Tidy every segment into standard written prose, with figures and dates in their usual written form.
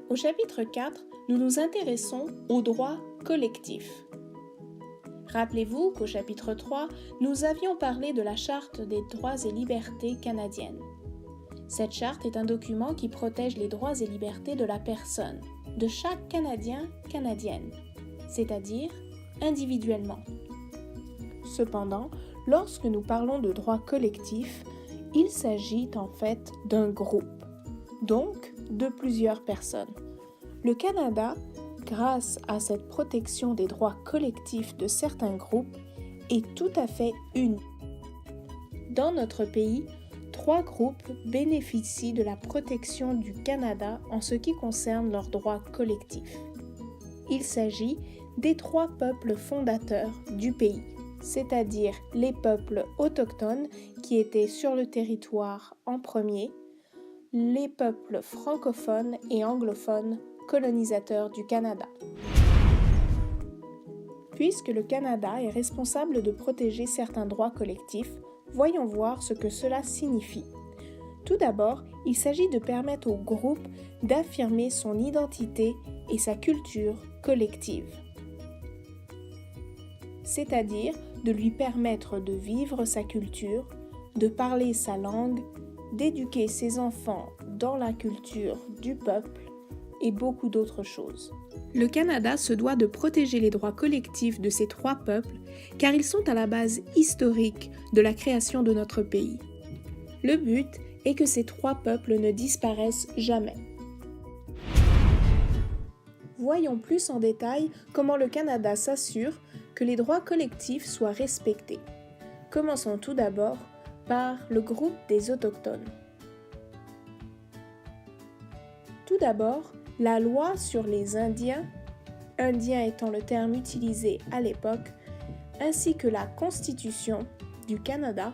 Au chapitre 4, nous nous intéressons aux droits collectifs. Rappelez-vous qu'au chapitre 3, nous avions parlé de la Charte des droits et libertés canadienne. Cette charte est un document qui protège les droits et libertés de la personne, de chaque Canadien-Canadienne, c'est-à-dire individuellement. Cependant, lorsque nous parlons de droits collectifs, il s'agit en fait d'un groupe, donc de plusieurs personnes. Le Canada, grâce à cette protection des droits collectifs de certains groupes, est tout à fait unique. Dans notre pays, 3 groupes bénéficient de la protection du Canada en ce qui concerne leurs droits collectifs. Il s'agit des 3 peuples fondateurs du pays, c'est-à-dire les peuples autochtones qui étaient sur le territoire en premier, les peuples francophones et anglophones colonisateurs du Canada. Puisque le Canada est responsable de protéger certains droits collectifs, voyons voir ce que cela signifie. Tout d'abord, il s'agit de permettre au groupe d'affirmer son identité et sa culture collective, c'est-à-dire de lui permettre de vivre sa culture, de parler sa langue, d'éduquer ses enfants dans la culture du peuple et beaucoup d'autres choses. Le Canada se doit de protéger les droits collectifs de ces 3 peuples car ils sont à la base historique de la création de notre pays. Le but est que ces 3 peuples ne disparaissent jamais. Voyons plus en détail comment le Canada s'assure que les droits collectifs soient respectés. Commençons tout d'abord par le groupe des Autochtones. Tout d'abord, la loi sur les Indiens, Indiens étant le terme utilisé à l'époque, ainsi que la Constitution du Canada,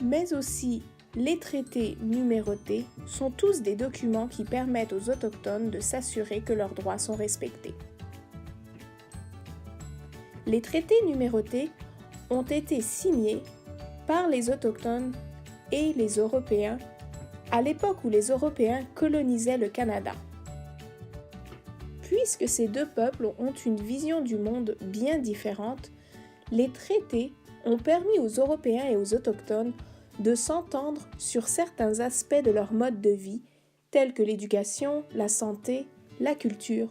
mais aussi les traités numérotés sont tous des documents qui permettent aux Autochtones de s'assurer que leurs droits sont respectés. Les traités numérotés ont été signés par les Autochtones et les Européens à l'époque où les Européens colonisaient le Canada. Puisque ces 2 peuples ont une vision du monde bien différente, les traités ont permis aux Européens et aux Autochtones de s'entendre sur certains aspects de leur mode de vie, tels que l'éducation, la santé, la culture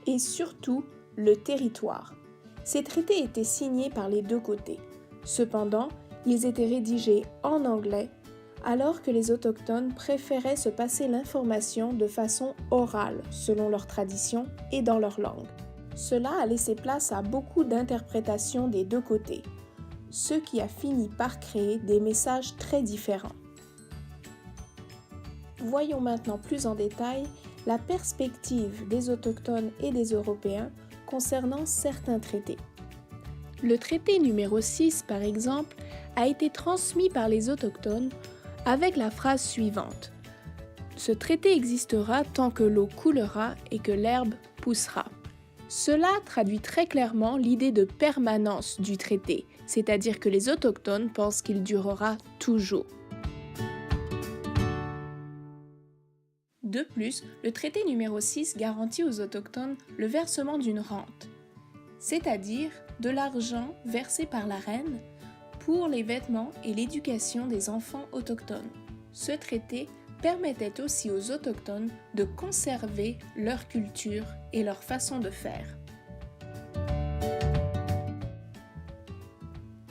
et surtout le territoire. Ces traités étaient signés par les 2 côtés. Cependant, ils étaient rédigés en anglais, alors que les Autochtones préféraient se passer l'information de façon orale, selon leur tradition et dans leur langue. Cela a laissé place à beaucoup d'interprétations des 2 côtés, ce qui a fini par créer des messages très différents. Voyons maintenant plus en détail la perspective des Autochtones et des Européens concernant certains traités. Le traité numéro 6, par exemple, a été transmis par les Autochtones avec la phrase suivante : « Ce traité existera tant que l'eau coulera et que l'herbe poussera ». Cela traduit très clairement l'idée de permanence du traité, c'est-à-dire que les Autochtones pensent qu'il durera toujours. De plus, le traité numéro 6 garantit aux Autochtones le versement d'une rente, c'est-à-dire de l'argent versé par la reine pour les vêtements et l'éducation des enfants autochtones. Ce traité permettait aussi aux Autochtones de conserver leur culture et leur façon de faire.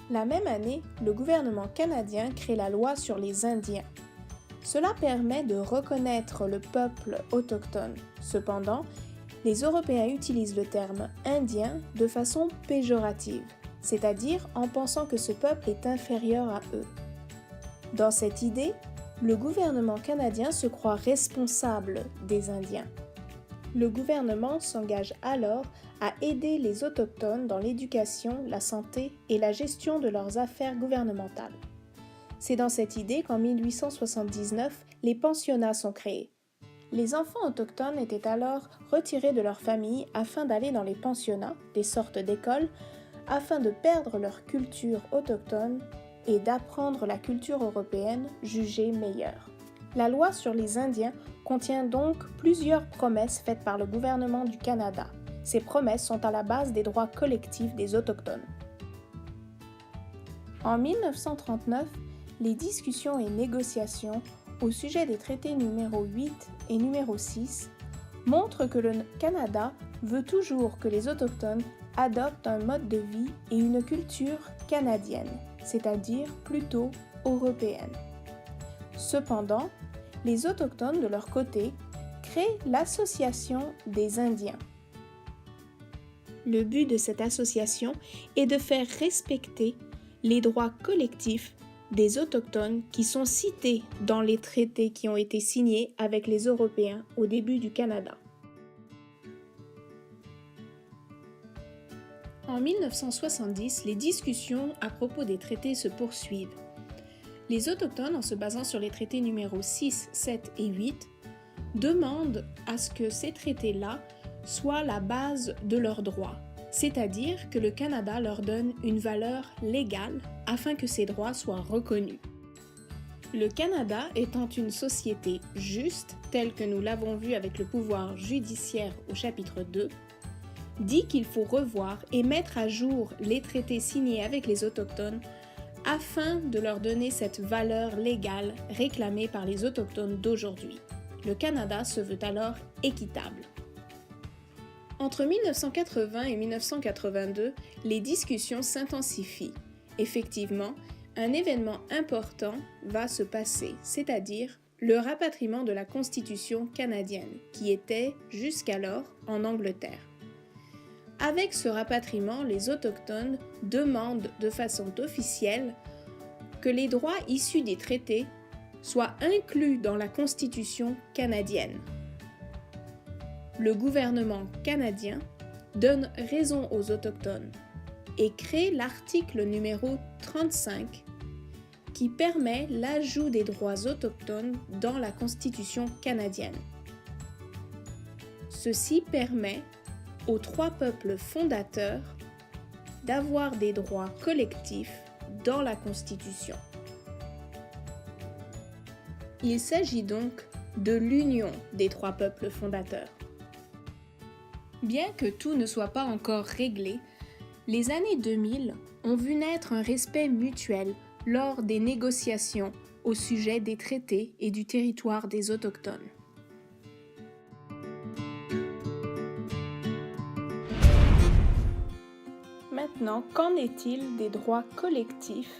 La même année, le gouvernement canadien crée la loi sur les Indiens. Cela permet de reconnaître le peuple autochtone. Cependant, les Européens utilisent le terme « indien » de façon péjorative, c'est-à-dire en pensant que ce peuple est inférieur à eux. Dans cette idée, le gouvernement canadien se croit responsable des Indiens. Le gouvernement s'engage alors à aider les Autochtones dans l'éducation, la santé et la gestion de leurs affaires gouvernementales. C'est dans cette idée qu'en 1879, les pensionnats sont créés. Les enfants autochtones étaient alors retirés de leur famille afin d'aller dans les pensionnats, des sortes d'écoles, afin de perdre leur culture autochtone et d'apprendre la culture européenne jugée meilleure. La loi sur les Indiens contient donc plusieurs promesses faites par le gouvernement du Canada. Ces promesses sont à la base des droits collectifs des Autochtones. En 1939, les discussions et négociations au sujet des traités numéro 8 et numéro 6 montrent que le Canada veut toujours que les Autochtones adoptent un mode de vie et une culture canadienne, c'est-à-dire plutôt européenne. Cependant, les Autochtones, de leur côté, créent l'Association des Indiens. Le but de cette association est de faire respecter les droits collectifs des Autochtones qui sont cités dans les traités qui ont été signés avec les Européens au début du Canada. En 1970, les discussions à propos des traités se poursuivent. Les Autochtones, en se basant sur les traités numéros 6, 7 et 8, demandent à ce que ces traités-là soient la base de leurs droits, c'est-à-dire que le Canada leur donne une valeur légale afin que ces droits soient reconnus. Le Canada étant une société juste, telle que nous l'avons vu avec le pouvoir judiciaire au chapitre 2, dit qu'il faut revoir et mettre à jour les traités signés avec les Autochtones afin de leur donner cette valeur légale réclamée par les Autochtones d'aujourd'hui. Le Canada se veut alors équitable. Entre 1980 et 1982, les discussions s'intensifient. Effectivement, un événement important va se passer, c'est-à-dire le rapatriement de la Constitution canadienne, qui était jusqu'alors en Angleterre. Avec ce rapatriement, les Autochtones demandent de façon officielle que les droits issus des traités soient inclus dans la Constitution canadienne. Le gouvernement canadien donne raison aux Autochtones et crée l'article numéro 35 qui permet l'ajout des droits autochtones dans la Constitution canadienne. Ceci permet aux trois peuples fondateurs d'avoir des droits collectifs dans la Constitution. Il s'agit donc de l'union des trois peuples fondateurs. Bien que tout ne soit pas encore réglé, les années 2000 ont vu naître un respect mutuel lors des négociations au sujet des traités et du territoire des Autochtones. Maintenant, qu'en est-il des droits collectifs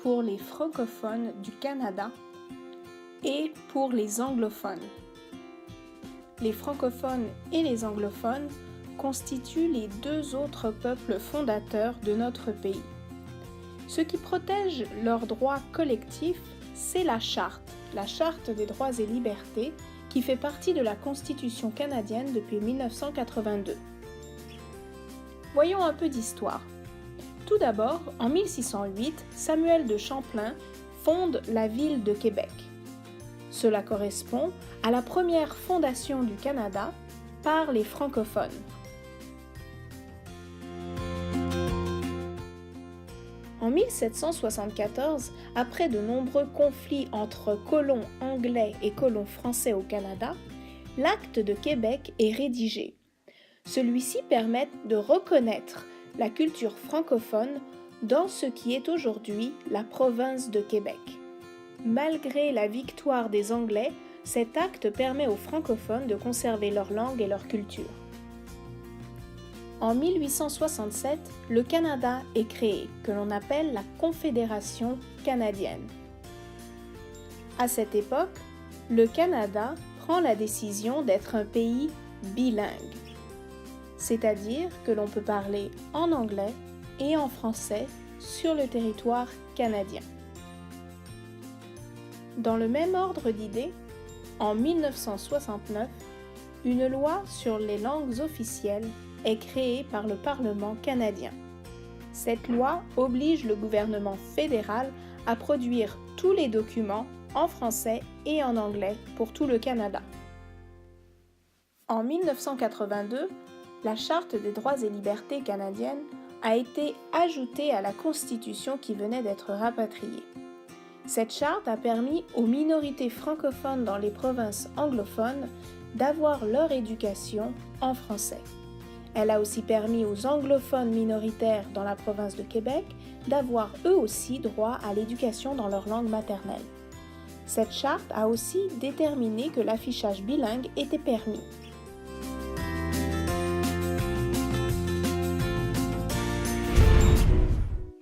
pour les francophones du Canada et pour les anglophones? Les francophones et les anglophones constituent les deux autres peuples fondateurs de notre pays. Ce qui protège leurs droits collectifs, c'est la Charte des droits et libertés, qui fait partie de la Constitution canadienne depuis 1982. Voyons un peu d'histoire. Tout d'abord, en 1608, Samuel de Champlain fonde la ville de Québec. Cela correspond à la première fondation du Canada par les francophones. En 1774, après de nombreux conflits entre colons anglais et colons français au Canada, l'Acte de Québec est rédigé. Celui-ci permet de reconnaître la culture francophone dans ce qui est aujourd'hui la province de Québec. Malgré la victoire des Anglais, cet acte permet aux francophones de conserver leur langue et leur culture. En 1867, le Canada est créé, que l'on appelle la Confédération canadienne. À cette époque, le Canada prend la décision d'être un pays bilingue, c'est-à-dire que l'on peut parler en anglais et en français sur le territoire canadien. Dans le même ordre d'idées, en 1969, une loi sur les langues officielles est créée par le Parlement canadien. Cette loi oblige le gouvernement fédéral à produire tous les documents en français et en anglais pour tout le Canada. En 1982, la Charte des droits et libertés canadienne a été ajoutée à la Constitution qui venait d'être rapatriée. Cette charte a permis aux minorités francophones dans les provinces anglophones d'avoir leur éducation en français. Elle a aussi permis aux anglophones minoritaires dans la province de Québec d'avoir eux aussi droit à l'éducation dans leur langue maternelle. Cette charte a aussi déterminé que l'affichage bilingue était permis.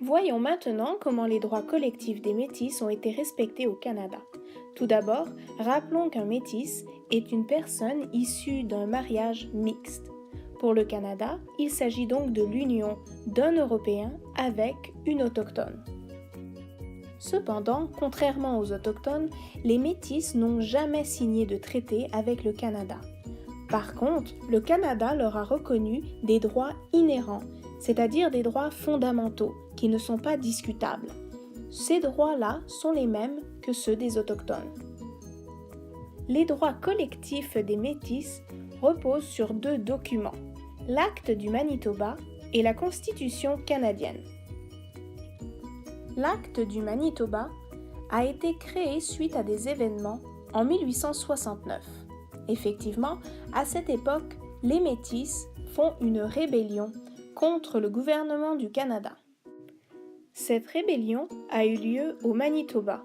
Voyons maintenant comment les droits collectifs des métis ont été respectés au Canada. Tout d'abord, rappelons qu'un métis est une personne issue d'un mariage mixte. Pour le Canada, il s'agit donc de l'union d'un Européen avec une autochtone. Cependant, contrairement aux autochtones, les métis n'ont jamais signé de traité avec le Canada. Par contre, le Canada leur a reconnu des droits inhérents, c'est-à-dire des droits fondamentaux, qui ne sont pas discutables. Ces droits-là sont les mêmes que ceux des autochtones. Les droits collectifs des métis reposent sur deux documents, l'Acte du Manitoba et la Constitution canadienne. L'Acte du Manitoba a été créé suite à des événements en 1869. Effectivement, à cette époque, les Métis font une rébellion contre le gouvernement du Canada. Cette rébellion a eu lieu au Manitoba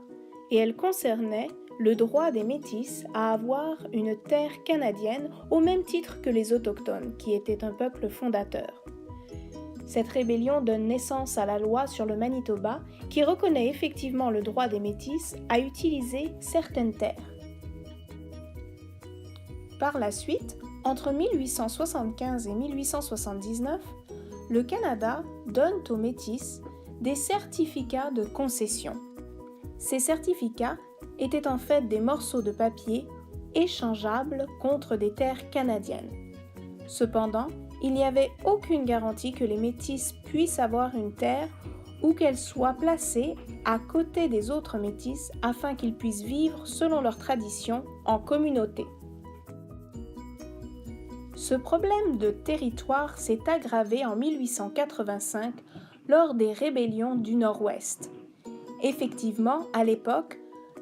et elle concernait le droit des Métis à avoir une terre canadienne au même titre que les Autochtones, qui étaient un peuple fondateur. Cette rébellion donne naissance à la loi sur le Manitoba qui reconnaît effectivement le droit des Métis à utiliser certaines terres. Par la suite, entre 1875 et 1879, le Canada donne aux Métis des certificats de concession. Ces certificats étaient en fait des morceaux de papier échangeables contre des terres canadiennes. Cependant, il n'y avait aucune garantie que les Métis puissent avoir une terre ou qu'elle soit placée à côté des autres Métis afin qu'ils puissent vivre selon leurs traditions en communauté. Ce problème de territoire s'est aggravé en 1885 lors des rébellions du Nord-Ouest. Effectivement, à l'époque,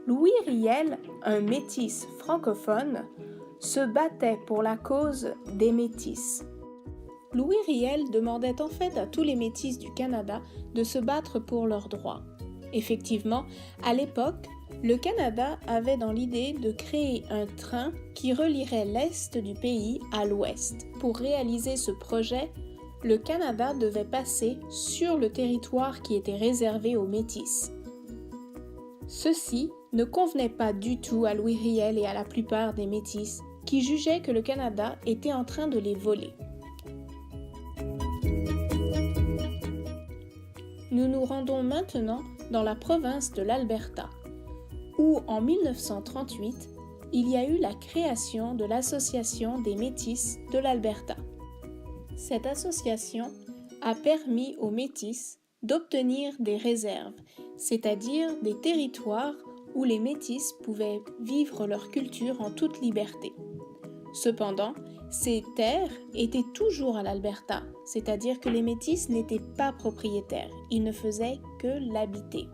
Louis Riel, un métis francophone, se battait pour la cause des Métis. Louis Riel demandait en fait à tous les Métis du Canada de se battre pour leurs droits. Effectivement, à l'époque, le Canada avait dans l'idée de créer un train qui relierait l'est du pays à l'ouest. Pour réaliser ce projet, le Canada devait passer sur le territoire qui était réservé aux Métis. Ceci ne convenait pas du tout à Louis Riel et à la plupart des Métis, qui jugeaient que le Canada était en train de les voler. Nous nous rendons maintenant dans la province de l'Alberta, où en 1938, il y a eu la création de l'Association des Métis de l'Alberta. Cette association a permis aux Métis d'obtenir des réserves, c'est-à-dire des territoires où les Métis pouvaient vivre leur culture en toute liberté. Cependant, ces terres étaient toujours à l'Alberta, c'est-à-dire que les Métis n'étaient pas propriétaires, ils ne faisaient que l'habiter.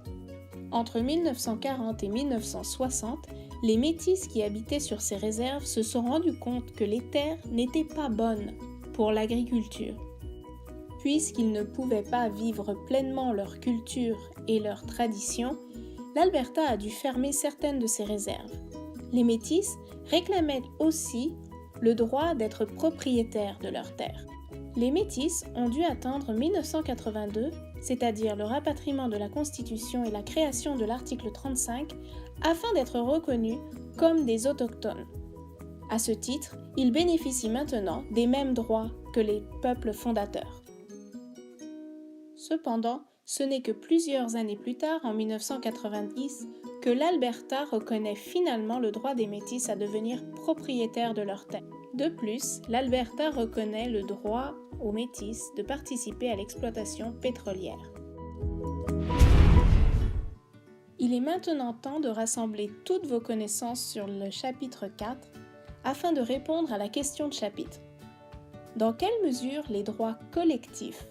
Entre 1940 et 1960, les Métis qui habitaient sur ces réserves se sont rendus compte que les terres n'étaient pas bonnes pour l'agriculture. Puisqu'ils ne pouvaient pas vivre pleinement leur culture et leurs traditions, l'Alberta a dû fermer certaines de ses réserves. Les Métis réclamaient aussi le droit d'être propriétaires de leurs terres. Les Métis ont dû attendre 1982, c'est-à-dire le rapatriement de la Constitution et la création de l'article 35, afin d'être reconnus comme des autochtones. À ce titre, ils bénéficient maintenant des mêmes droits que les peuples fondateurs. Cependant, ce n'est que plusieurs années plus tard, en 1990, que l'Alberta reconnaît finalement le droit des Métis à devenir propriétaires de leurs terres. De plus, l'Alberta reconnaît le droit aux Métis de participer à l'exploitation pétrolière. Il est maintenant temps de rassembler toutes vos connaissances sur le chapitre 4 afin de répondre à la question de chapitre. Dans quelle mesure les droits collectifs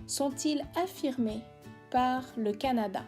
sont-ils affirmés par le Canada ?